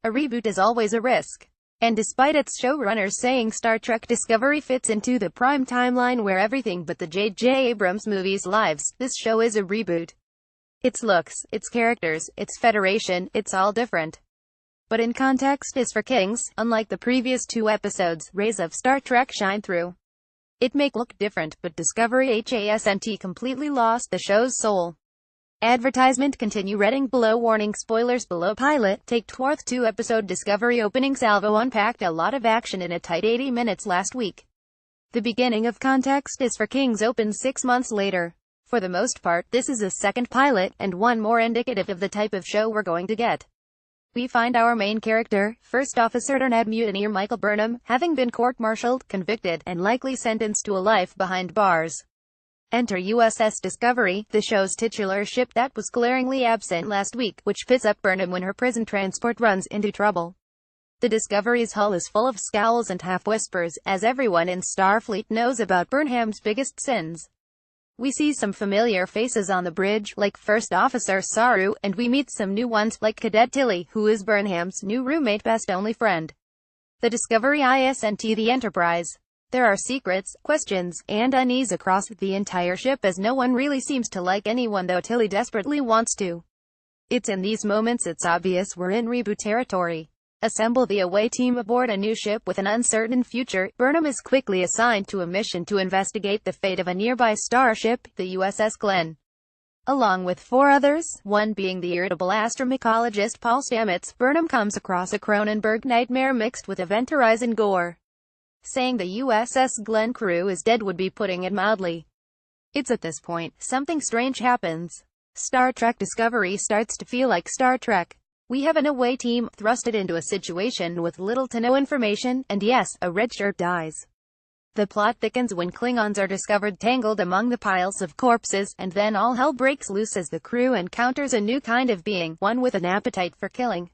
A reboot is always a risk. And despite its showrunners saying Star Trek Discovery fits into the Prime timeline where everything but the J.J. Abrams movies lives, this show is a reboot. Its looks, its characters, its Federation, it's all different. But in context is for kings. Unlike the previous 2 episodes, rays of Star Trek shine through. It may look different, but Discovery hasn't completely lost the show's soul. Advertisement continue reading below. Warning, spoilers below. Pilot take 4th 2-episode Discovery opening salvo unpacked a lot of action in a tight 80 minutes last week. The beginning of Context is for Kings opens 6 months later. For the most part, this is a second pilot, and one more indicative of the type of show we're going to get. We find our main character, First Officer Turned Mutineer Michael Burnham, having been court-martialed, convicted, and likely sentenced to a life behind bars. Enter USS Discovery, the show's titular ship that was glaringly absent last week, which picks up Burnham when her prison transport runs into trouble. The Discovery's hull is full of scowls and half-whispers, as everyone in Starfleet knows about Burnham's biggest sins. We see some familiar faces on the bridge, like First Officer Saru, and we meet some new ones, like Cadet Tilly, who is Burnham's new roommate best only friend. The Discovery isn't the Enterprise. There are secrets, questions, and unease across the entire ship as no one really seems to like anyone, though Tilly desperately wants to. It's in these moments it's obvious we're in reboot territory. Assemble the away team aboard a new ship with an uncertain future. Burnham is quickly assigned to a mission to investigate the fate of a nearby starship, the USS Glenn. Along with 4 others, one being the irritable astromecologist Paul Stamets, Burnham comes across a Cronenberg nightmare mixed with event horizon gore. Saying the USS Glenn crew is dead would be putting it mildly. It's at this point, something strange happens. Star Trek Discovery starts to feel like Star Trek. We have an away team, thrusted into a situation with little to no information, and yes, a red shirt dies. The plot thickens when Klingons are discovered tangled among the piles of corpses, and then all hell breaks loose as the crew encounters a new kind of being, one with an appetite for killing.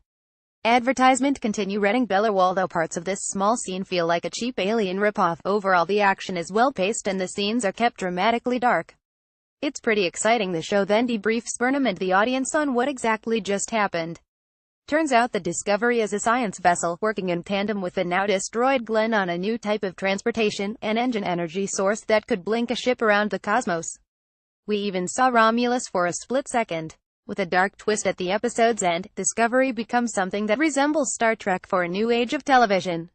Advertisement continue reading below. Although parts of this small scene feel like a cheap Alien ripoff, overall the action is well paced and the scenes are kept dramatically dark. It's pretty exciting. The show then debriefs Burnham and the audience on what exactly just happened. Turns out the Discovery is a science vessel, working in tandem with the now destroyed Glenn on a new type of transportation, an engine energy source that could blink a ship around the cosmos. We even saw Romulus for a split second. With a dark twist at the episode's end, Discovery becomes something that resembles Star Trek for a new age of television.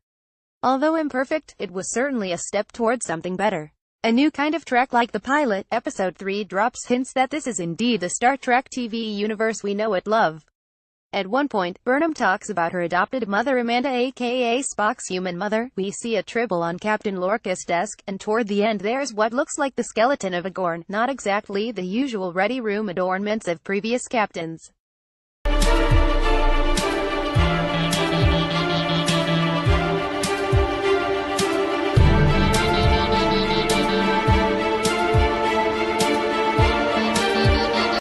Although imperfect, it was certainly a step towards something better. A new kind of Trek like the pilot. Episode 3 drops hints that this is indeed the Star Trek TV universe we know and love. At one point, Burnham talks about her adopted mother Amanda, aka Spock's human mother. We see a tribble on Captain Lorca's desk, and toward the end there's what looks like the skeleton of a Gorn, not exactly the usual ready room adornments of previous captains.